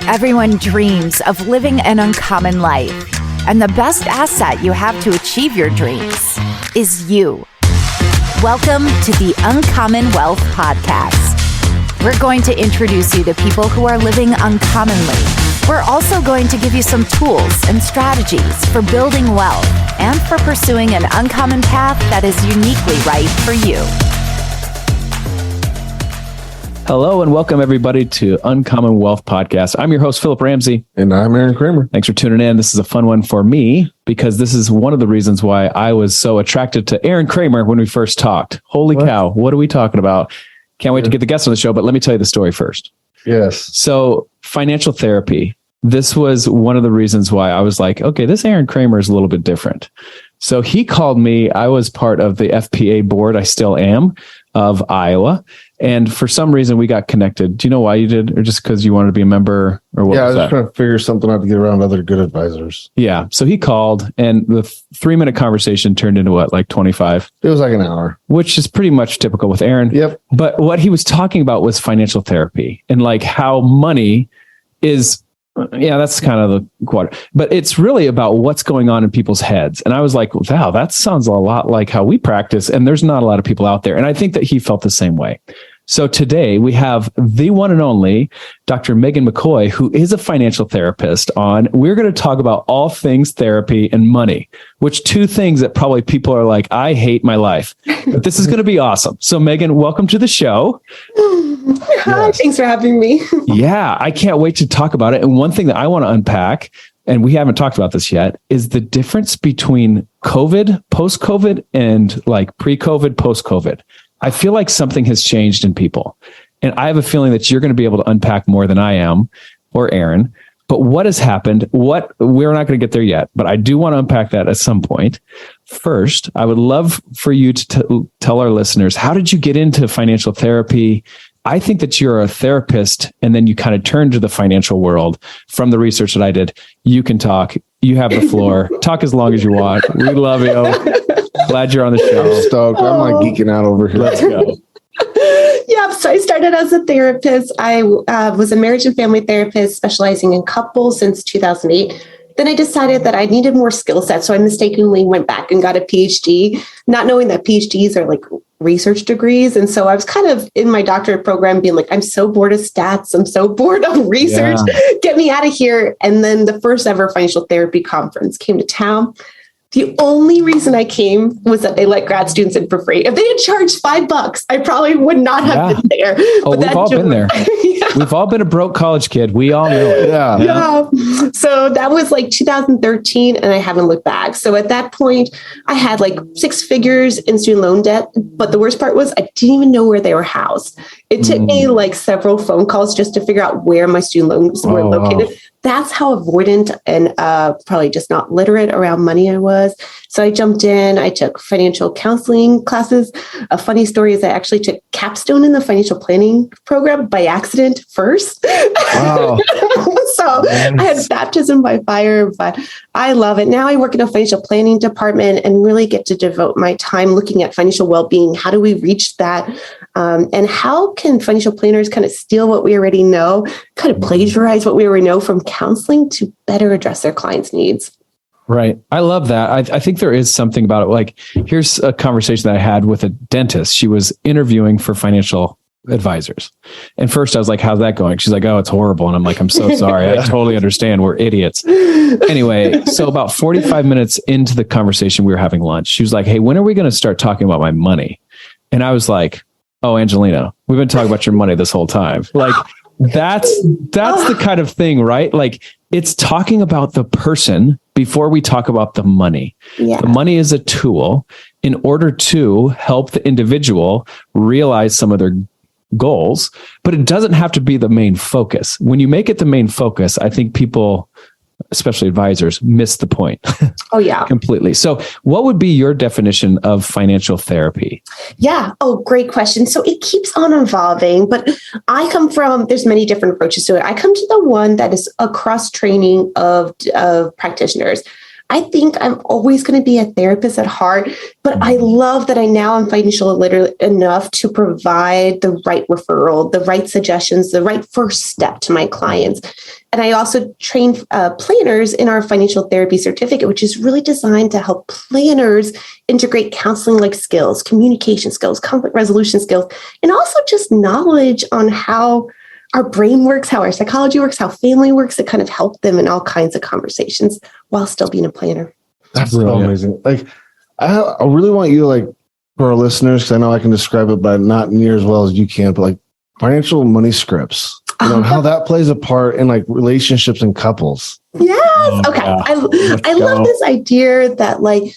Everyone dreams of living an uncommon life, and the best asset you have to achieve your dreams is you. Welcome to the Uncommon Wealth Podcast. We're going to introduce you to people who are living uncommonly. We're also going to give you some tools and strategies for building wealth and for pursuing an uncommon path that is uniquely right for you. Hello and welcome everybody to Uncommon Wealth Podcast. I'm your host, Philip Ramsey. And I'm Aaron Kramer. Thanks for tuning in. This is a fun one for me because this is one of the reasons why I was so attracted to Aaron Kramer when we first talked. Holy cow, what are we talking about? Can't wait to get the guests on the show, but let me tell you the story first. Yes. So financial therapy, this was one of the reasons why I was like, okay, this Aaron Kramer is a little bit different. So he called me. I was part of the FPA board. I still am, of Iowa. And for some reason, we got connected. Do you know why you did? Or just because you wanted to be a member? Or what? Yeah, I was just trying to figure something out to get around other good advisors. Yeah. So he called and the 3-minute conversation turned into what, like 25? It was like an hour. Which is pretty much typical with Aaron. Yep. But what he was talking about was financial therapy and like how money is... Yeah, that's kind of the quarter, but it's really about what's going on in people's heads. And I was like, wow, that sounds a lot like how we practice. And there's not a lot of people out there. And I think that he felt the same way. So today we have the one and only Dr. McCoy, who is a financial therapist on. We're going to talk about all things therapy and money, which two things that probably people are like, I hate my life, but this is going to be awesome. So Megan, welcome to the show. Hi, thanks for having me. Yeah, I can't wait to talk about it. And one thing that I want to unpack, and we haven't talked about this yet, is the difference between COVID, post-COVID, and like pre-COVID, post-COVID. I feel like something has changed in people. And I have a feeling that you're going to be able to unpack more than I am or Aaron. But what has happened? We're not going to get there yet, but I do want to unpack that at some point. First, I would love for you to tell our listeners, how did you get into financial therapy? I think that you're a therapist and then you kind of turned to the financial world from the research that I did. You can talk. You have the floor. Talk as long as you want. We love you. Glad you're on the show. I'm stoked. I'm like geeking out over here. Let's go. Yeah, so I started as a therapist. I was a marriage and family therapist specializing in couples since 2008. Then I decided that I needed more skill sets. So I mistakenly went back and got a PhD, not knowing that PhDs are like research degrees. And so I was kind of in my doctorate program being like, I'm so bored of stats. I'm so bored of research. Yeah. Get me out of here. And then the first ever financial therapy conference came to town. The only reason I came was that they let grad students in for free. If they had charged $5, I probably would not have been there. Oh, but we've all been there. Yeah. We've all been a broke college kid. We all know it. Yeah. So that was like 2013 and I haven't looked back. So at that point, I had like 6 figures in student loan debt. But the worst part was I didn't even know where they were housed. It took me like several phone calls just to figure out where my student loans were located. Wow. That's how avoidant and probably just not literate around money I was. So I jumped in. I took financial counseling classes. A funny story is I actually took capstone in the financial planning program by accident first. Wow. So I had baptism by fire, but I love it. Now I work in a financial planning department and really get to devote my time looking at financial well-being. How do we reach that? And how can financial planners kind of steal what we already know, kind of plagiarize what we already know from counseling to better address their clients' needs? Right. I love that. I think there is something about it. Like, here's a conversation that I had with a dentist. She was interviewing for financial advisors. And first I was like, how's that going? She's like, oh, it's horrible. And I'm like, I'm so sorry. I totally understand. We're idiots. Anyway, so about 45 minutes into the conversation, we were having lunch. She was like, hey, when are we going to start talking about my money? And I was like, oh, Angelina, we've been talking about your money this whole time. Like, that's the kind of thing, right? Like, it's talking about the person before we talk about the money. Yeah. The money is a tool in order to help the individual realize some of their goals, but it doesn't have to be the main focus. When you make it the main focus, I think people, especially advisors, miss the point. Oh, yeah. Completely. So what would be your definition of financial therapy? Yeah. Oh, great question. So it keeps on evolving, but I come from, there's many different approaches to it. I come to the one that is a cross training of practitioners. I think I'm always going to be a therapist at heart, but I love that I now am financially literate enough to provide the right referral, the right suggestions, the right first step to my clients. And I also train planners in our financial therapy certificate, which is really designed to help planners integrate counseling-like skills, communication skills, conflict resolution skills, and also just knowledge on how our brain works, how our psychology works, how family works, to kind of help them in all kinds of conversations while still being a planner. That's so amazing. Like, I really want you, like, for our listeners, because I know I can describe it, but not near as well as you can, but like financial money scripts, how that plays a part in like relationships and couples. Yes. Okay. Yeah. I love this idea that like,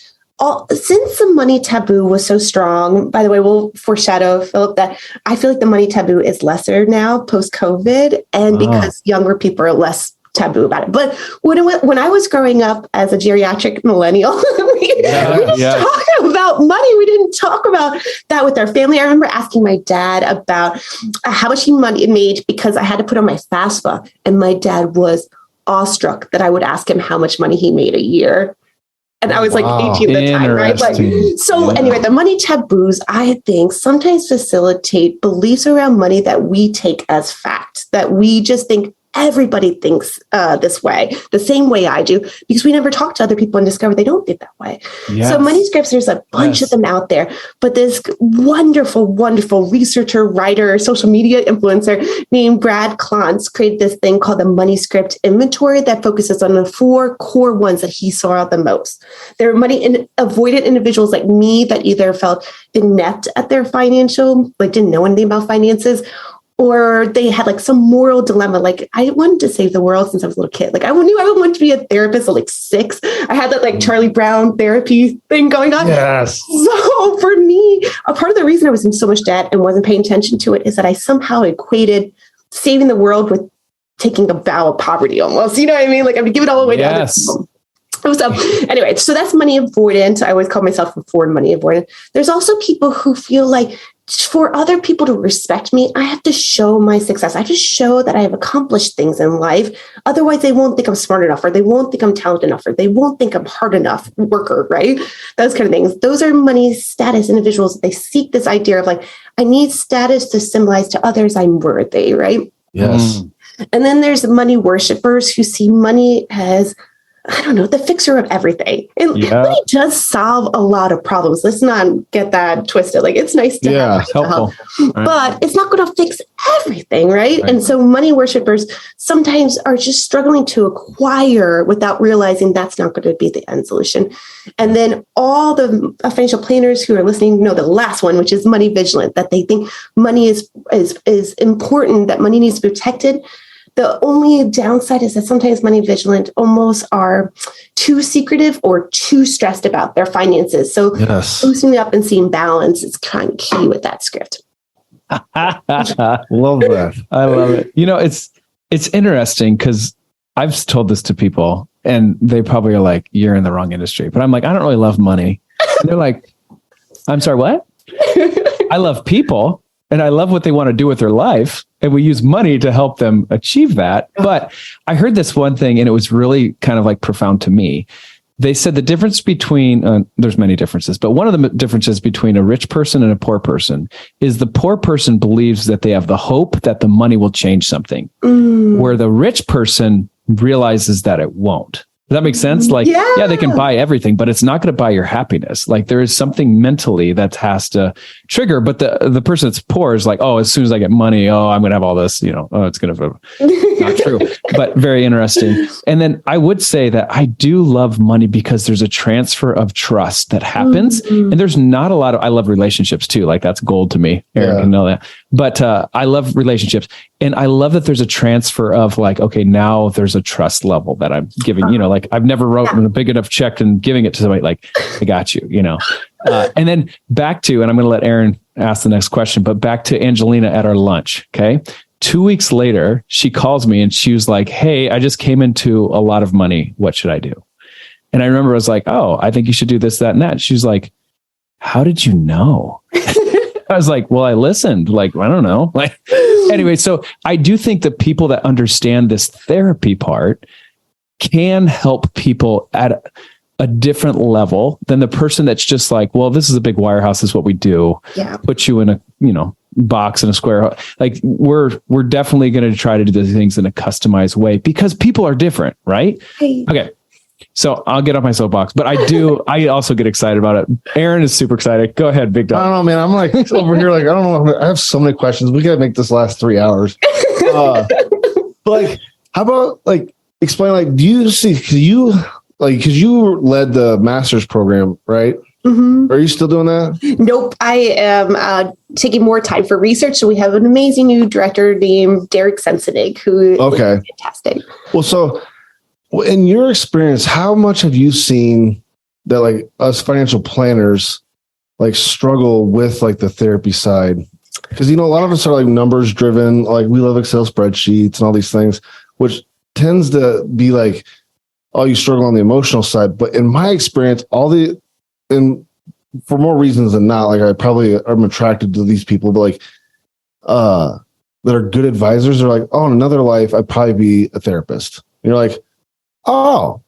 since the money taboo was so strong, by the way, we'll foreshadow, Philip, that I feel like the money taboo is lesser now post-COVID, and because younger people are less taboo about it. But when I was growing up as a geriatric millennial, we didn't talk about money. We didn't talk about that with our family. I remember asking my dad about how much money he made because I had to put on my FAFSA, and my dad was awestruck that I would ask him how much money he made a year. And I was like 18 at the time, right? Anyway, the money taboos, I think, sometimes facilitate beliefs around money that we take as fact, that we just think everybody thinks this way, the same way I do, because we never talk to other people and discover they don't think that way. Yes. So money scripts, there's a bunch of them out there, but this wonderful, wonderful researcher, writer, social media influencer named Brad Klontz created this thing called the money script inventory that focuses on the 4 core ones that he saw the most. There are money avoidant individuals like me that either felt inept at their financial, like didn't know anything about finances, or they had like some moral dilemma. Like, I wanted to save the world since I was a little kid. Like, I knew I wanted to be a therapist at like 6. I had that like Charlie Brown therapy thing going on. Yes. So for me, a part of the reason I was in so much debt and wasn't paying attention to it is that I somehow equated saving the world with taking a vow of poverty almost. You know what I mean? Like, I would give it all away to other people. So anyway, so that's money avoidant. I always call myself a forward money avoidant. There's also people who feel like for other people to respect me, I have to show my success. I have to show that I have accomplished things in life. Otherwise, they won't think I'm smart enough, or they won't think I'm talented enough, or they won't think I'm hard enough worker, right? Those kind of things. Those are money status individuals. They seek this idea of like, I need status to symbolize to others I'm worthy, right? Yes. And then there's money worshipers who see money as, I don't know, the fixer of everything. And money does solve a lot of problems. Let's not get that twisted. Like, it's nice to have helpful, but it's not going to fix everything, right? And so money worshipers sometimes are just struggling to acquire without realizing that's not going to be the end solution. And then all the financial planners who are listening know the last one, which is money vigilant, that they think money is important, that money needs to be protected. The only downside is that sometimes money vigilant almost are too secretive or too stressed about their finances. So loosening up and seeing balance is kind of key with that script. Love that. I love it. You know, it's interesting because I've told this to people and they probably are like, you're in the wrong industry. But I'm like, I don't really love money. And they're like, I'm sorry, what? I love people and I love what they want to do with their life. And we use money to help them achieve that. But I heard this one thing and it was really kind of like profound to me. They said the difference between, there's many differences, but one of the differences between a rich person and a poor person is the poor person believes that they have the hope that the money will change something, where the rich person realizes that it won't. Does that make sense? Like, yeah, they can buy everything, but it's not going to buy your happiness. Like, there is something mentally that has to trigger. But the person that's poor is like, oh, as soon as I get money, I'm going to have all this, it's going to not true, but very interesting. And then I would say that I do love money because there's a transfer of trust that happens. And there's not a lot of, I love relationships too. Like, that's gold to me. Aaron can know that. But I love relationships. And I love that there's a transfer of like, okay, now there's a trust level that I'm giving, like I've never written a big enough check and giving it to somebody like, I got you, and then back to, and I'm going to let Aaron ask the next question, but back to Angelina at our lunch. Okay. 2 weeks later, she calls me and she was like, hey, I just came into a lot of money. What should I do? And I remember I was like, oh, I think you should do this, that, and that. She was like, how did you know? I was like, well, I listened. Like, I don't know. Like, anyway, so I do think that people that understand this therapy part can help people a different level than the person that's just like, well, this is a big wirehouse, this is what we do. Yeah. Put you in a, box in a square. Like we're definitely going to try to do the things in a customized way because people are different, right? Hey. Okay. So I'll get off my soapbox, but I also get excited about it. Aaron is super excited. Go ahead, big dog. I don't know, man. I'm like over here, like, I don't know. I have so many questions. We got to make this last 3 hours. But like, how about like, explain, like, do you see, cause you led the master's program, right? Mm-hmm. Are you still doing that? Nope. I am taking more time for research. So we have an amazing new director named Derek Sensenig, who is fantastic. Well, so in your experience, how much have you seen that like us financial planners like struggle with like the therapy side? Because, a lot of us are like numbers driven, like we love Excel spreadsheets and all these things, which tends to be like, oh, you struggle on the emotional side. But in my experience, and for more reasons than not, like I probably am attracted to these people, but like that are good advisors are like, oh, in another life, I'd probably be a therapist. And you're like, oh,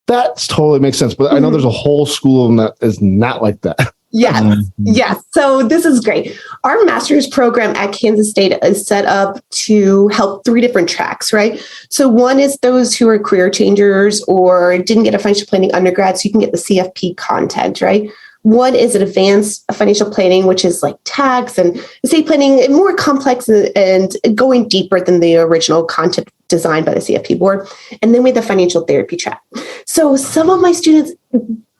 that totally makes sense. But I know there's a whole school of them that is not like that. Yes. Yes. So this is great. Our master's program at Kansas State is set up to help 3 different tracks, right? So one is those who are career changers or didn't get a financial planning undergrad, so you can get the CFP content, right? One is an advanced financial planning, which is like tax and estate planning, more complex and going deeper than the original content designed by the CFP board. And then we have the financial therapy track. So some of my students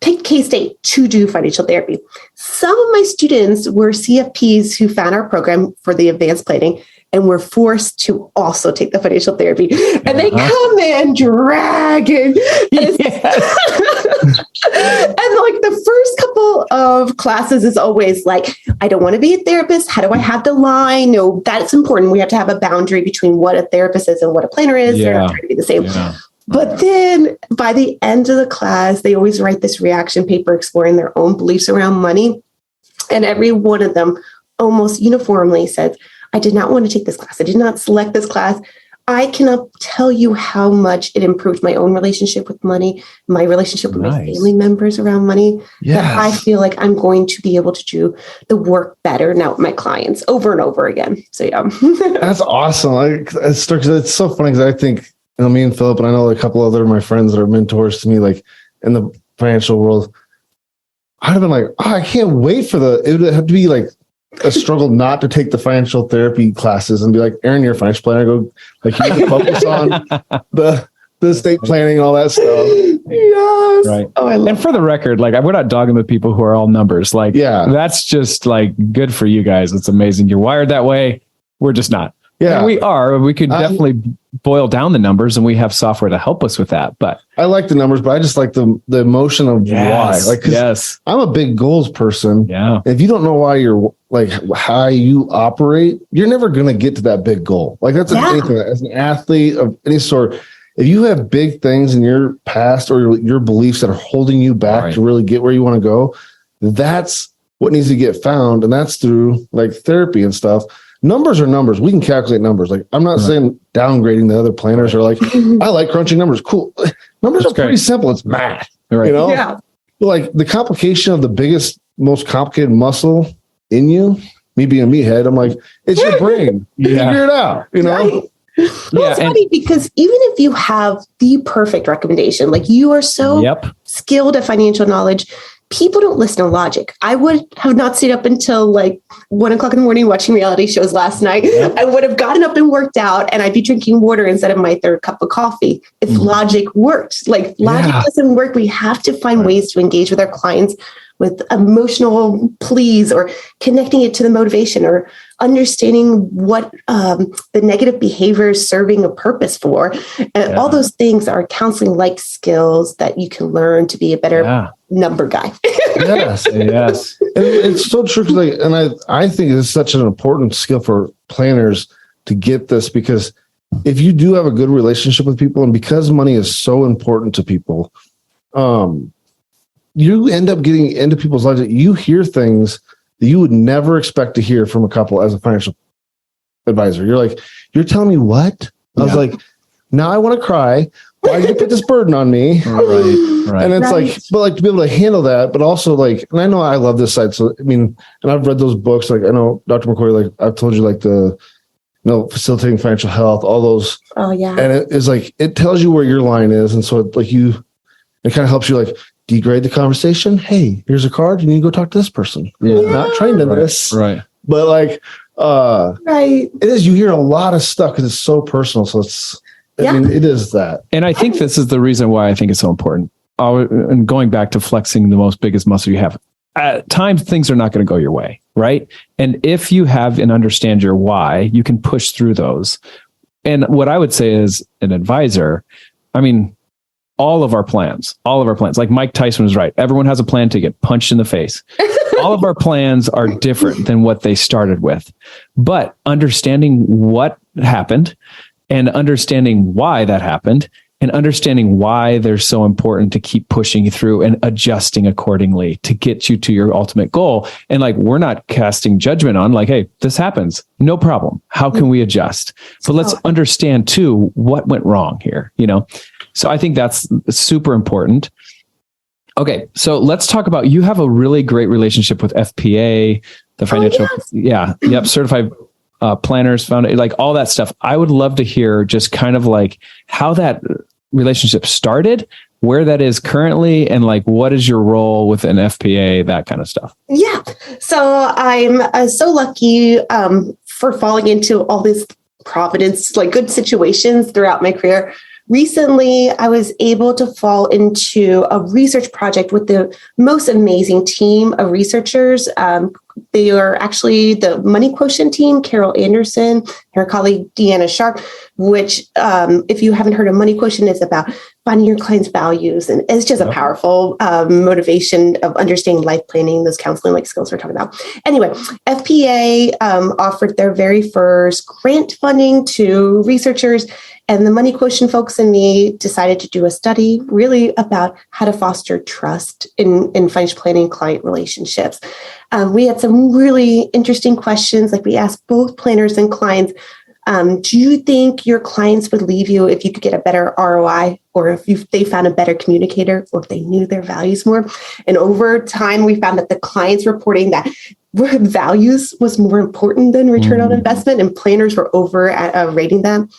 picked K-State to do financial therapy. Some of my students were CFPs who found our program for the advanced planning and were forced to also take the financial therapy. And they come in dragging. And like the first couple of classes is always like, I don't want to be a therapist. How do I have the line? No, that's important. We have to have a boundary between what a therapist is and what a planner is. They're not trying to be the same. Yeah. But then by the end of the class, they always write this reaction paper exploring their own beliefs around money. And every one of them almost uniformly says, I did not want to take this class. I did not select this class. I cannot tell you how much it improved my own relationship with money, my relationship with my family members around money. Yes. That I feel like I'm going to be able to do the work better now with my clients over and over again. So yeah. That's awesome. It's so funny because I think, me and Philip, and I know a couple other of my friends that are mentors to me, like in the financial world, I'd have been like, oh, I can't wait for it would have to be like a struggle not to take the financial therapy classes and be like, Aaron, you're a financial planner. Go, like, you need to focus on the estate planning and all that stuff. Yes. Right. Oh, and for the record, like, we're not dogging the people who are all numbers. Like, that's just like good for you guys. It's amazing. You're wired that way. We're just not. Yeah, and we are. We could definitely boil down the numbers, and we have software to help us with that. But I like the numbers, but I just like the emotion of why. Like, I'm a big goals person. Yeah. If you don't know why you're like how you operate, you're never going to get to that big goal. Like that's anything as an athlete of any sort. If you have big things in your past or your beliefs that are holding you back to really get where you want to go, that's what needs to get found, and that's through like therapy and stuff. Numbers are numbers. We can calculate numbers. Like I'm not saying downgrading the other planners are like, I like crunching numbers. Cool. Numbers are pretty simple. It's math, you know? Yeah. But like the complication of the biggest, most complicated muscle in you, me being a meathead, I'm like, it's your brain. You figure it out, you know? Right. Well, it's funny because even if you have the perfect recommendation, like you are so skilled at financial knowledge, people don't listen to logic. I would have not stayed up until like 1 o'clock in the morning watching reality shows last night. I would have gotten up and worked out, and I'd be drinking water instead of my 3rd cup of coffee if logic worked. Like logic doesn't work. We have to find ways to engage with our clients with emotional pleas or connecting it to the motivation or understanding what the negative behavior is serving a purpose for. And all those things are counseling-like skills that you can learn to be a better number guy. Yes. And it's so true. I think it's such an important skill for planners to get this, because if you do have a good relationship with people, and because money is so important to people, you end up getting into people's lives that you hear things that you would never expect to hear from a couple as a financial advisor. You're like, you're telling me what? I was like, now I want to cry. Why did you put this burden on me? Right. And it's like, but like to be able to handle that, but also like, and I know I love this side. So, I mean, and I've read those books. Like I know Dr. McCoy, like I've told you, like facilitating financial health, all those. Oh yeah. And it is like, it tells you where your line is. And so it kind of helps you like degrade the conversation. Hey, here's a card. You need to go talk to this person. Yeah. Not trained in this. Right. But like, right. it is, you hear a lot of stuff because it's so personal. So I mean, it is that. And I think this is the reason why I think it's so important. And going back to flexing the biggest muscle you have, at times things are not going to go your way, right? And if you have and understand your why, you can push through those. And what I would say is an advisor, I mean, all of our plans, like Mike Tyson was right. Everyone has a plan to get punched in the face. All of our plans are different than what they started with, but understanding what happened and understanding why that happened and understanding why they're so important to keep pushing you through and adjusting accordingly to get you to your ultimate goal. And like, we're not casting judgment on like, hey, this happens. No problem. How can we adjust? But let's understand too, what went wrong here, So I think that's super important. Okay. So let's talk about, you have a really great relationship with FPA, the financial, certified planners, found like all that stuff. I would love to hear just kind of like how that relationship started, where that is currently, and like what is your role with an FPA, that kind of stuff. Yeah. So I'm so lucky for falling into all these providence, like good situations throughout my career. Recently, I was able to fall into a research project with the most amazing team of researchers. They are actually the Money Quotient team, Carol Anderson, her colleague, Deanna Sharp, which if you haven't heard of Money Quotient, is about finding your clients' values. And it's just a powerful motivation of understanding life planning, those counseling like skills we're talking about. Anyway, FPA offered their very first grant funding to researchers. And the Money Quotient folks and me decided to do a study really about how to foster trust in financial planning client relationships. We had some really interesting questions. Like we asked both planners and clients, do you think your clients would leave you if you could get a better ROI, or if they found a better communicator, or if they knew their values more? And over time, we found that the clients reporting that values was more important than return on investment, and planners were over at rating them.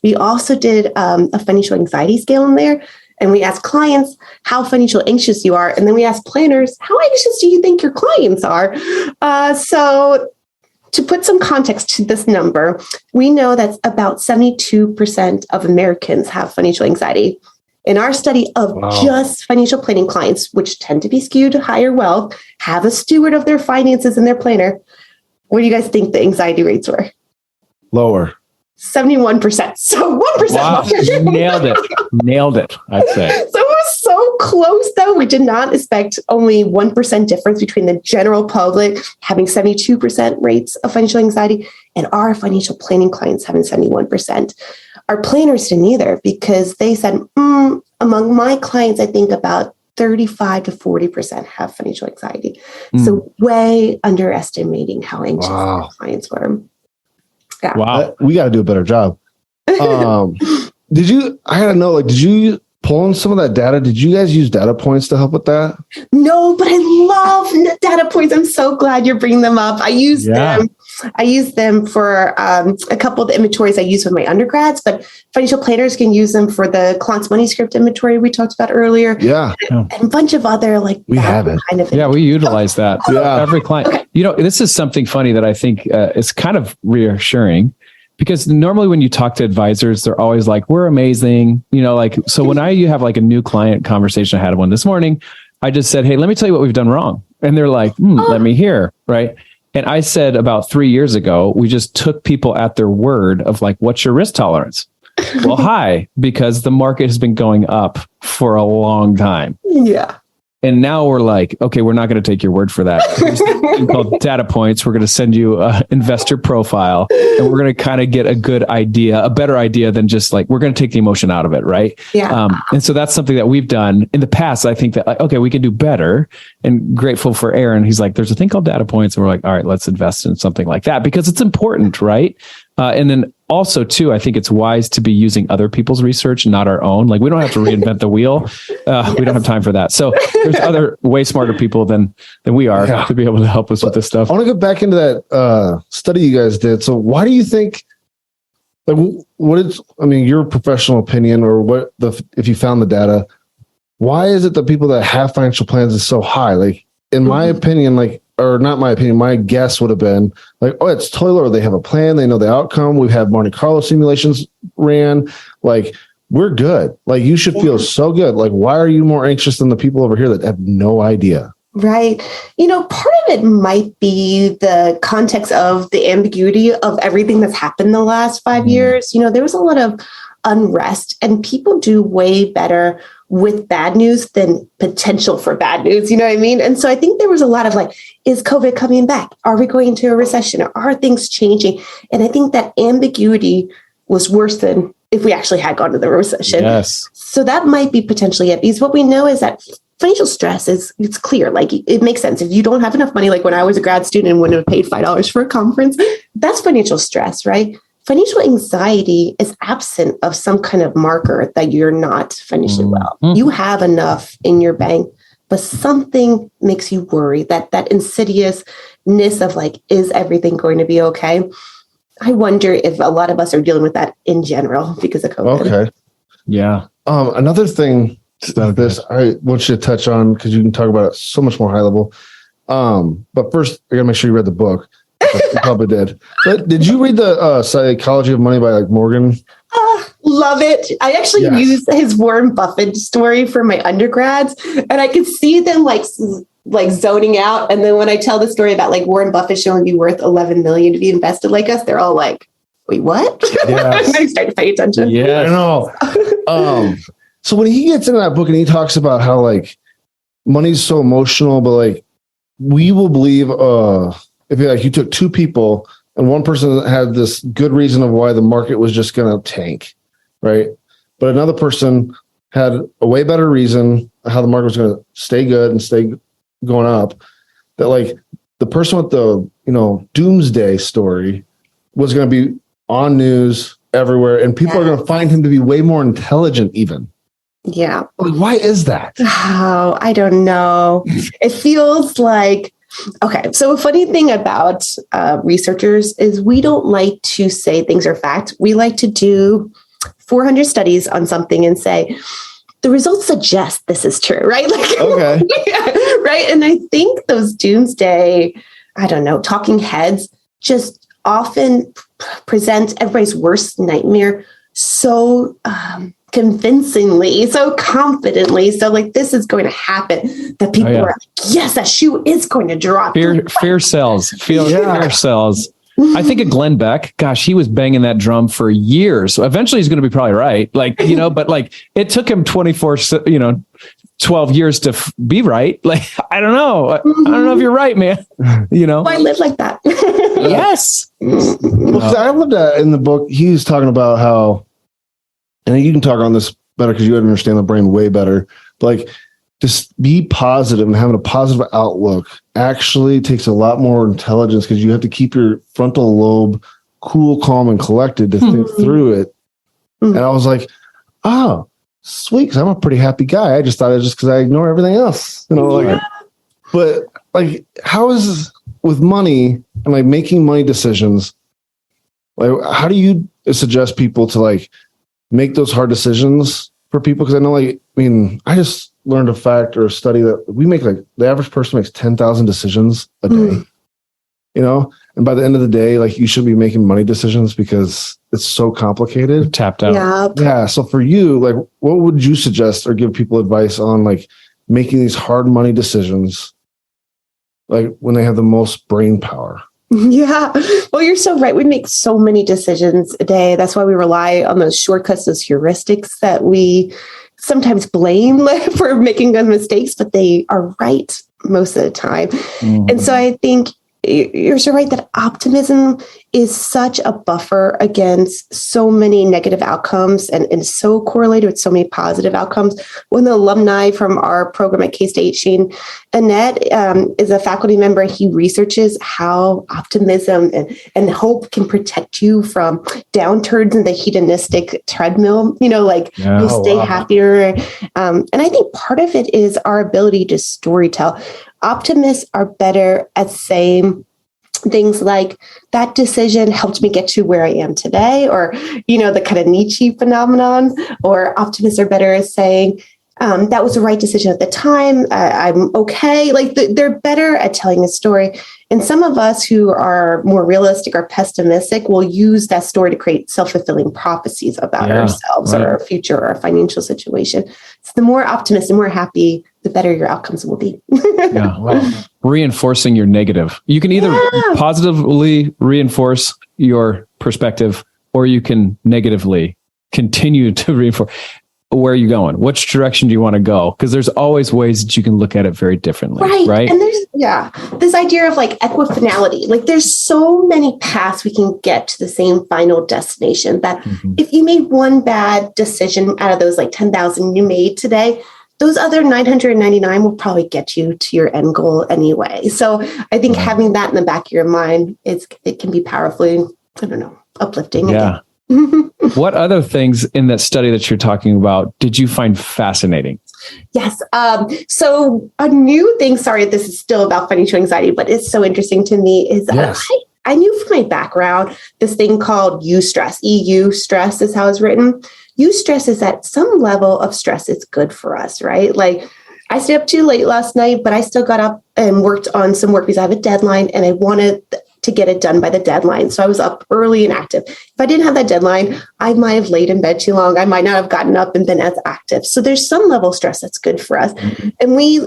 We also did a financial anxiety scale in there, and we asked clients how financial anxious you are. And then we asked planners, how anxious do you think your clients are? So to put some context to this number, we know that about 72% of Americans have financial anxiety. In our study of just financial planning clients, which tend to be skewed to higher wealth, have a steward of their finances in their planner, what do you guys think the anxiety rates were? Lower. 71%. So 1%. Wow. Nailed it, I'd say. So it was so close, though. We did not expect only 1% difference between the general public having 72% rates of financial anxiety and our financial planning clients having 71%. Our planners didn't either, because they said, among my clients, I think about 35 to 40% have financial anxiety. So way underestimating how anxious our clients were. Yeah. Wow. We got to do a better job. I gotta know, like, did you pull in some of that data? Did you guys use data points to help with that? No, but I love data points. I'm so glad you're bringing them up. I use them. I use them for a couple of the inventories I use with my undergrads, but financial planners can use them for the client's money script inventory we talked about earlier. Yeah. And a bunch of other we have it. Kind of we utilize that. Every client. Okay. This is something funny that I think is kind of reassuring, because normally when you talk to advisors, they're always like, we're amazing. So when you have like a new client conversation, I had one this morning, I just said, hey, let me tell you what we've done wrong. And they're like, let me hear. Right. And I said about 3 years ago, we just took people at their word of like, what's your risk tolerance? Well, high, because the market has been going up for a long time. Yeah. And now we're like, okay, we're not going to take your word for that. Here's something called data points. We're going to send you an investor profile, and we're going to kind of get a good idea, a better idea than just like, we're going to take the emotion out of it. Right. Yeah. And so that's something that we've done in the past. I think that, okay, we can do better, and grateful for Aaron. He's like, there's a thing called data points. And we're like, all right, let's invest in something like that, because it's important. Right. And then also too, I think it's wise to be using other people's research, not our own. Like we don't have to reinvent the wheel. We don't have time for that. So there's other way smarter people than we are to be able to help us with this stuff. I want to go back into that study you guys did. So why do you think, like, your professional opinion, or if you found the data, why is it that people that have financial plans is so high? Like, in my opinion, or not my opinion, my guess would have been like, oh, it's toilet. They have a plan. They know the outcome. We've had Monte Carlo simulations ran. Like, we're good. Like, you should feel so good. Like, why are you more anxious than the people over here that have no idea? Right. Part of it might be the context of the ambiguity of everything that's happened the last 5 years. There was a lot of unrest, and people do way better with bad news than potential for bad news. You know what I mean? And so I think there was a lot of like, is COVID coming back? Are we going into a recession? Are things changing? And I think that ambiguity was worse than if we actually had gone to the recession. Yes. So that might be potentially it, because what we know is that financial stress it's clear. Like, it makes sense. If you don't have enough money, like when I was a grad student and wouldn't have paid $5 for a conference, that's financial stress, right? Financial anxiety is absent of some kind of marker that you're not financially well. You have enough in your bank, but something makes you worry, that insidiousness of like, is everything going to be okay? I wonder if a lot of us are dealing with that in general because of COVID. Okay. Yeah. Another thing this I want you to touch on, because you can talk about it so much more high level. But first, I gotta make sure you read the book. You probably did. But did you read the Psychology of Money by Morgan? Love it. I actually used his Warren Buffett story for my undergrads, and I could see them like zoning out. And then when I tell the story about like Warren Buffett showing you worth 11 million to be invested like us, they're all like, "Wait, what?" Yes. I start to pay attention. Yeah, I know. So when he gets into that book and he talks about how like money's so emotional, but like we will believe if you took two people and one person had this good reason of why the market was just going to tank, right? But another person had a way better reason how the market was going to stay good and stay going up, that like the person with the, doomsday story was going to be on news everywhere, and people are going to find him to be way more intelligent even. Yeah. Like, why is that? Oh, I don't know. It feels like, okay. So a funny thing about researchers is we don't like to say things are fact. We like to do 400 studies on something and say, the results suggest this is true, right? Like, okay. Right. And I think those doomsday, talking heads just often present everybody's worst nightmare so convincingly, so confidently, so like this is going to happen, that people are like, yes, that shoe is going to drop. Fear sells. Fear sells. I think of Glenn Beck. Gosh, he was banging that drum for years. So eventually he's going to be probably right. Like, but like it took him 12 years to be right. Like, I don't know. I don't know if you're right, man. I live like that. Yes. Well, I loved that in the book. He was talking about how, and you can talk on this better because you understand the brain way better, but like just be positive and having a positive outlook actually takes a lot more intelligence, because you have to keep your frontal lobe cool, calm, and collected to think through it. And I was like, oh, sweet, because I'm a pretty happy guy. I just thought it was just because I ignore everything else. But like, how is with money and like making money decisions, like how do you suggest people to like make those hard decisions for people? Because I know, I just learned a fact or a study that we make like the average person makes 10,000 decisions a day, and by the end of the day, like you should be making money decisions because it's so complicated. You're tapped out. Yeah. So for you, like, what would you suggest or give people advice on like making these hard money decisions, like when they have the most brain power? Yeah. Well, you're so right. We make so many decisions a day. That's why we rely on those shortcuts, those heuristics that we sometimes blame for making good mistakes, but they are right most of the time. And so I think you're so right that optimism is such a buffer against so many negative outcomes and so correlated with so many positive outcomes. One of the alumni from our program at K-State, Shane Annette, is a faculty member. He researches how optimism and hope can protect you from downturns in the hedonistic treadmill, you'll stay happier. And I think part of it is our ability to storytell. Optimists are better at saying things like, that decision helped me get to where I am today, or, the kind of Nietzsche phenomenon. Or optimists are better at saying, that was the right decision at the time. I'm okay. They're better at telling a story. And some of us who are more realistic or pessimistic will use that story to create self-fulfilling prophecies about ourselves or our future or our financial situation. So the more optimistic, the more happy, the better your outcomes will be. Reinforcing your negative. You can either positively reinforce your perspective, or you can negatively continue to reinforce. Where are you going? Which direction do you want to go? Because there's always ways that you can look at it very differently. Right. And there's, this idea of equifinality. There's so many paths we can get to the same final destination that if you made one bad decision out of those 10,000 you made today, those other 999 will probably get you to your end goal anyway. So I think having that in the back of your mind, it can be powerfully, uplifting. Yeah. What other things in that study that you're talking about did you find fascinating? Yes. So a new thing, sorry, this is still about financial anxiety, but it's so interesting to me, is I knew from my background this thing called eustress. EU stress is how it's written. Eustress is that some level of stress is good for us, right? I stayed up too late last night, but I still got up and worked on some work because I have a deadline and I wanted to get it done by the deadline. So I was up early and active. If I didn't have that deadline, I might have laid in bed too long. I might not have gotten up and been as active. So there's some level of stress that's good for us. And we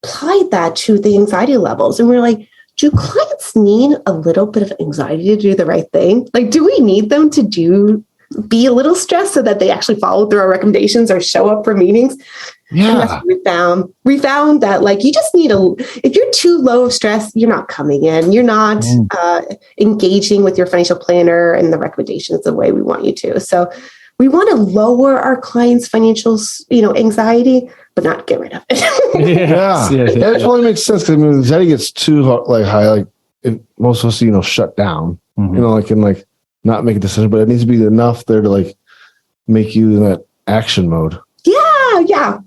applied that to the anxiety levels. And we're like, do clients need a little bit of anxiety to do the right thing? Do we need them to be a little stressed so that they actually follow through our recommendations or show up for meetings? Yeah. And that's what we found. We found that you just need if you're too low of stress, you're not coming in. You're not engaging with your financial planner and the recommendations the way we want you to. So we want to lower our clients' financial, anxiety, but not get rid of it. That totally makes sense. Because anxiety gets too high, most of us, shut down, and not make a decision, but it needs to be enough there to make you in that action mode. Yeah.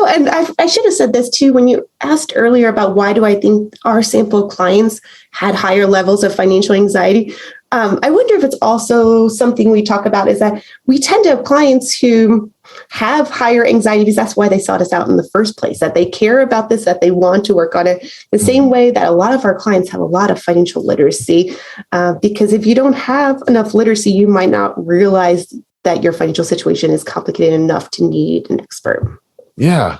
And I should have said this too, when you asked earlier about why do I think our sample of clients had higher levels of financial anxiety. I wonder if it's also something we talk about is that we tend to have clients who have higher anxiety because that's why they sought us out in the first place, that they care about this, that they want to work on it. The same way that a lot of our clients have a lot of financial literacy, because if you don't have enough literacy, you might not realize that your financial situation is complicated enough to need an expert. Yeah.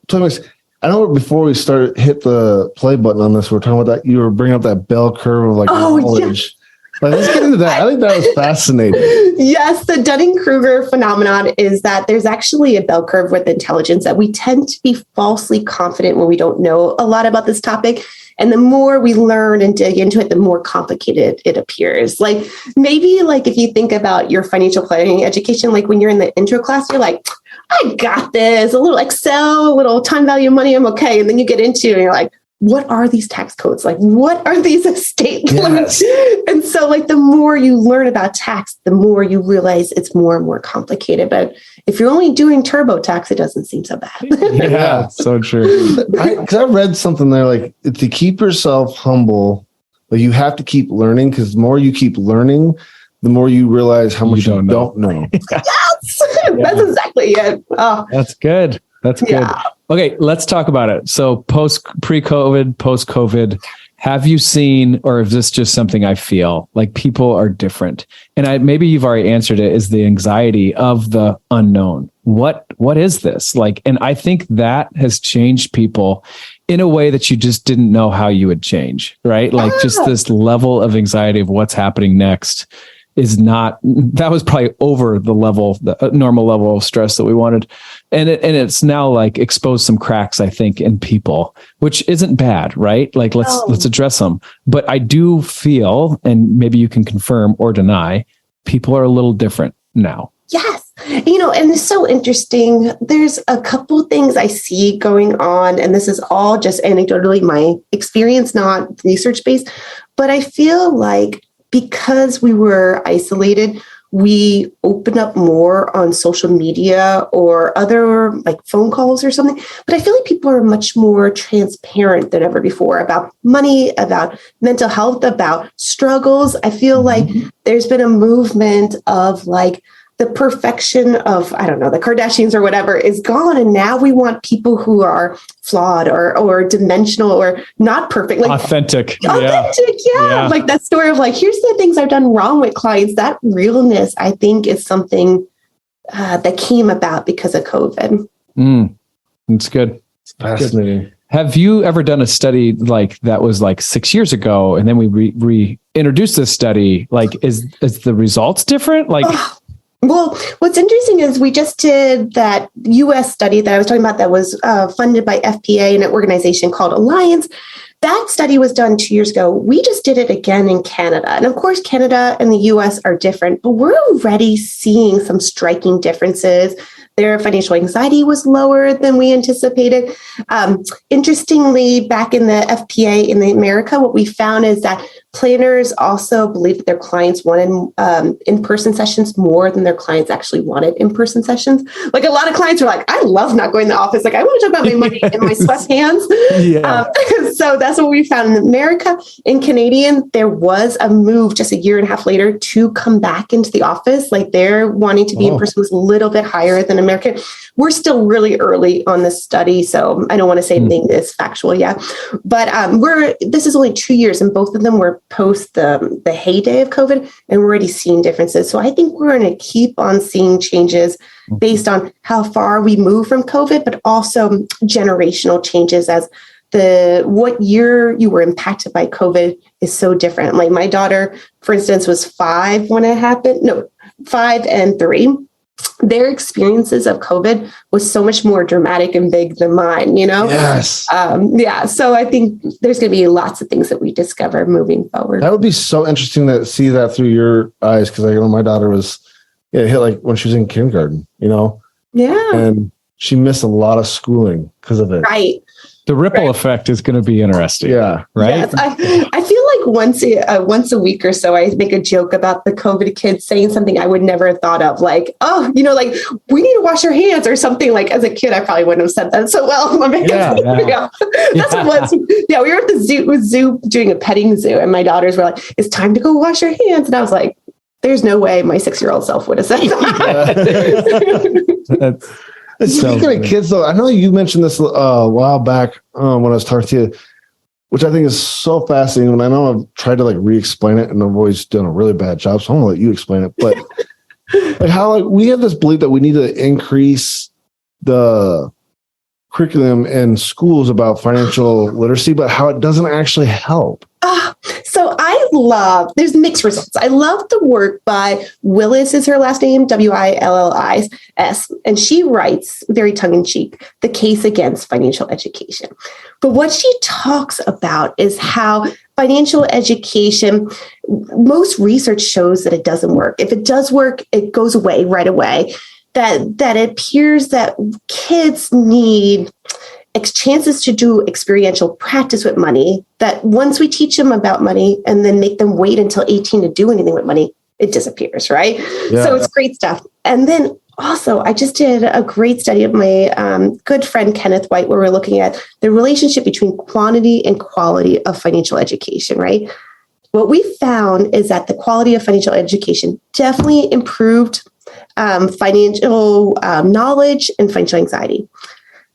Thomas, I know before we hit the play button on this, we're talking about that. You were bringing up that bell curve of knowledge. Let's get into that. I think that was fascinating. Yes, the Dunning-Kruger phenomenon is that there's actually a bell curve with intelligence, that we tend to be falsely confident when we don't know a lot about this topic. And the more we learn and dig into it, the more complicated it appears. Maybe if you think about your financial planning education, when you're in the intro class, you're like, I got this, a little Excel, a little time value of money, I'm okay. And then you get into it and you're like, what are these tax codes? What are these estate limits? And so the more you learn about tax, the more you realize it's more and more complicated. But if you're only doing TurboTax, it doesn't seem so bad. Yeah, so true. Because I read something there, to keep yourself humble, you have to keep learning, because the more you keep learning, the more you realize how much you don't know. Yes, that's exactly it. Oh. That's good. That's good. Yeah. Okay, let's talk about it. So pre-COVID, post-COVID, have you seen, or is this just something I feel people are different? And maybe you've already answered it, is the anxiety of the unknown. What is this? And I think that has changed people in a way that you just didn't know how you would change, right? Just this level of anxiety of what's happening next is not, that was probably over the level, the normal level of stress that we wanted. And it's now like exposed some cracks, I think, in people, which isn't bad, right? Like let's address them. But I do feel, and maybe you can confirm or deny, people are a little different now. Yes. And it's so interesting. There's a couple things I see going on, and this is all just anecdotally my experience, not research-based. But I feel like because we were isolated, we open up more on social media or other like phone calls or something. But I feel like people are much more transparent than ever before about money, about mental health, about struggles. I feel like there's been a movement of like the perfection of, I don't know, the Kardashians or whatever is gone. And now we want people who are flawed or dimensional or not perfect. Like authentic. Yeah. Like that story of like, here's the things I've done wrong with clients. That realness, I think, is something that came about because of COVID. That's good. It's fascinating. Good. Have you ever done a study like that was like 6 years ago, and then we reintroduced this study? Like, is the results different? Like, well, what's interesting is we just did that U.S. study that I was talking about that was funded by FPA and an organization called Alliance. That study was done 2 years ago. We just did it again in Canada. And of course, Canada and the U.S. are different, but we're already seeing some striking differences. Their financial anxiety was lower than we anticipated. Interestingly, back in the FPA in America, what we found is that planners also believed that their clients wanted in-person sessions more than their clients actually wanted in-person sessions. Like a lot of clients were like, I love not going to the office. Like I want to talk about my money in my sweatpants. So that's what we found in America. In Canadian, there was a move just a year and a half later to come back into the office. Like they're wanting to be in person was a little bit higher than American. We're still really early on this study, so I don't want to say anything that's factual yet. But this is only 2 years, and both of them were post the heyday of COVID, and we're already seeing differences. So I think we're going to keep on seeing changes based on how far we move from COVID, but also generational changes as what year you were impacted by COVID is so different. Like my daughter, for instance, was 5 when it happened. No, 5 and 3. Their experiences of COVID was so much more dramatic and big than mine, Yes. So I think there's going to be lots of things that we discover moving forward. That would be so interesting to see that through your eyes. Cause my daughter was hit like when she was in kindergarten, Yeah. And she missed a lot of schooling because of it. Right. the ripple effect is going to be interesting. Yeah. Right. Yes, I feel like once a week or so, I make a joke about the COVID kids saying something I would never have thought of, like, oh, like we need to wash our hands or something. Like as a kid, I probably wouldn't have said that so well. That's what it was. Yeah, we were at the zoo doing a petting zoo, and my daughters were like, "It's time to go wash your hands," and I was like, "There's no way my 6-year-old self would have said that." Speaking of kids, though, I know you mentioned this a while back when I was talking to you, which I think is so fascinating. And I know I've tried to re-explain it, and I've always done a really bad job. So I'm gonna let you explain it. But how we have this belief that we need to increase the curriculum in schools about financial literacy, but how it doesn't actually help. So there's mixed results. I love the work by Willis is her last name, Willis. And she writes, very tongue-in-cheek, the case against financial education. But what she talks about is how financial education, most research shows that it doesn't work. If it does work, it goes away right away. That it appears that kids need chances to do experiential practice with money, that once we teach them about money and then make them wait until 18 to do anything with money, it disappears, right? Yeah. So it's great stuff. And then also, I just did a great study of my good friend, Kenneth White, where we're looking at the relationship between quantity and quality of financial education, right? What we found is that the quality of financial education definitely improved financial knowledge and financial anxiety.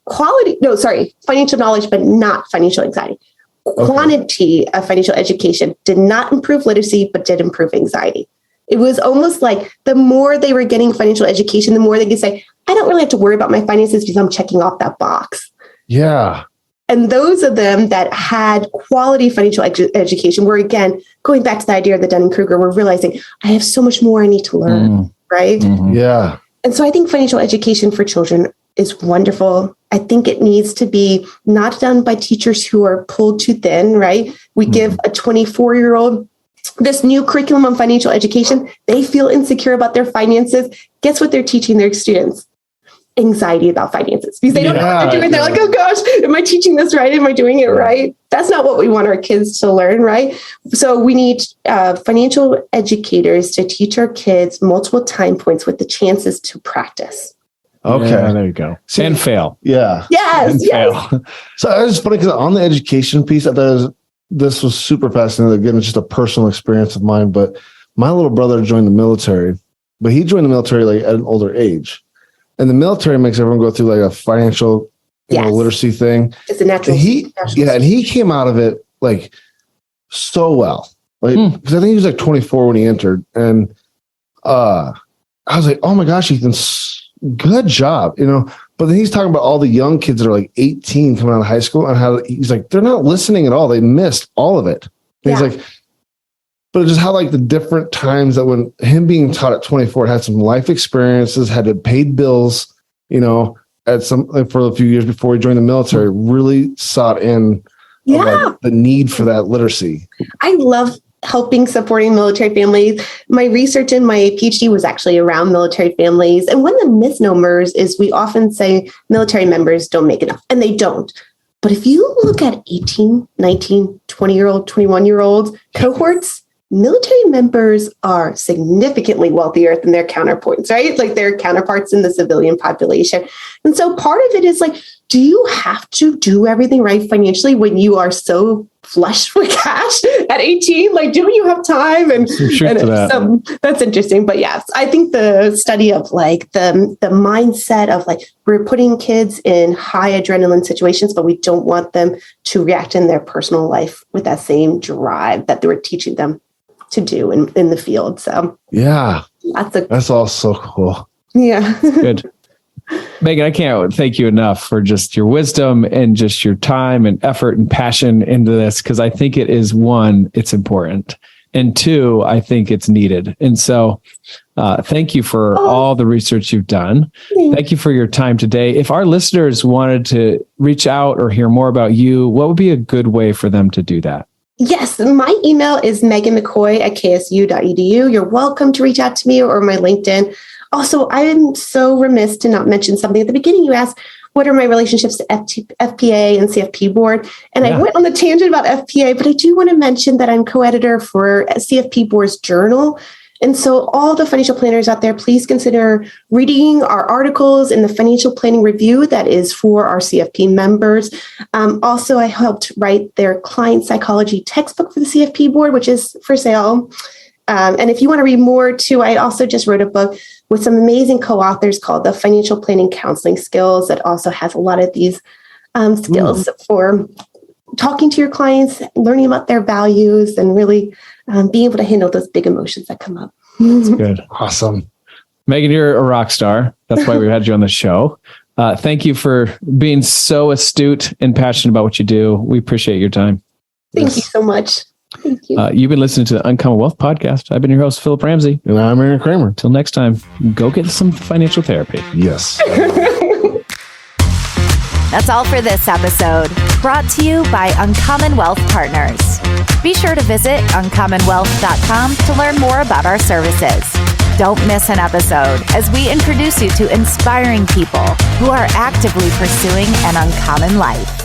Financial knowledge, but not financial anxiety. Okay. Quantity of financial education did not improve literacy, but did improve anxiety. It was almost like the more they were getting financial education, the more they could say, I don't really have to worry about my finances because I'm checking off that box. Yeah. And those of them that had quality financial education were, again, going back to the idea of the Dunning-Kruger, we're realizing I have so much more I need to learn, right? Yeah. And so I think financial education for children is wonderful. I think it needs to be not done by teachers who are pulled too thin, right? We give a 24-year-old this new curriculum on financial education. They feel insecure about their finances. Guess what they're teaching their students? Anxiety about finances, because they don't know what they're doing. They're like, oh gosh, am I teaching this right? Am I doing it right? That's not what we want our kids to learn, right? So we need financial educators to teach our kids multiple time points with the chances to practice. Okay. Yeah, there you go. And fail. Yeah. Yes. Fail. So I was just funny because on the education piece, I thought this was super fascinating. Again, it's just a personal experience of mine, but my little brother joined the military, but he joined the military like at an older age. And the military makes everyone go through like a financial literacy thing. It's a natural. And he came out of it like so well. Like, because I think he was like 24 when he entered. And I was like, oh my gosh, Ethan, good job, But then he's talking about all the young kids that are like 18 coming out of high school and how he's like, they're not listening at all. They missed all of it. And he's like, but it's just how like the different times that when him being taught at 24 had some life experiences, had to paid bills, at some like for a few years before he joined the military, really sought in like, the need for that literacy. I love supporting military families. My research in my PhD was actually around military families. And one of the misnomers is we often say military members don't make enough, and they don't. But if you look at 18, 19, 20-year-old, 21-year-old cohorts, military members are significantly wealthier than their counterparts, right? Like their counterparts in the civilian population. And so part of it is like, do you have to do everything right financially when you are so flush with cash at 18? Like, do you have time? And so that's interesting. But yes, I think the study of like the mindset of like, we're putting kids in high adrenaline situations, but we don't want them to react in their personal life with that same drive that they were teaching them to do in the field. So that's all so cool. Yeah. Good. Megan, I can't thank you enough for just your wisdom and just your time and effort and passion into this, because I think it is, one, it's important, and two, I think it's needed. And so thank you for all the research you've done. Thank you for your time today. If our listeners wanted to reach out or hear more about you, what would be a good way for them to do that? Yes, my email is meganmccoy@ksu.edu. You're welcome to reach out to me or my LinkedIn. Also, I'm so remiss to not mention something at the beginning. You asked, what are my relationships to FPA and CFP board? And I went on the tangent about FPA, but I do want to mention that I'm co-editor for CFP board's journal. And so all the financial planners out there, please consider reading our articles in the Financial Planning Review that is for our CFP members. Also, I helped write their client psychology textbook for the CFP board, which is for sale. And if you want to read more too, I also just wrote a book with some amazing co-authors called The Financial Planning Counseling Skills that also has a lot of these skills for talking to your clients, learning about their values, and really being able to handle those big emotions that come up. That's good. Awesome. Megan, you're a rock star. That's why we had you on the show. Thank you for being so astute and passionate about what you do. We appreciate your time. Thank you so much. Thank you. You've been listening to the Uncommon Wealth Podcast. I've been your host, Philip Ramsey. And I'm Aaron Kramer. Till next time, go get some financial therapy. Yes. That's all for this episode, brought to you by Uncommon Wealth Partners. Be sure to visit uncommonwealth.com to learn more about our services. Don't miss an episode as we introduce you to inspiring people who are actively pursuing an uncommon life.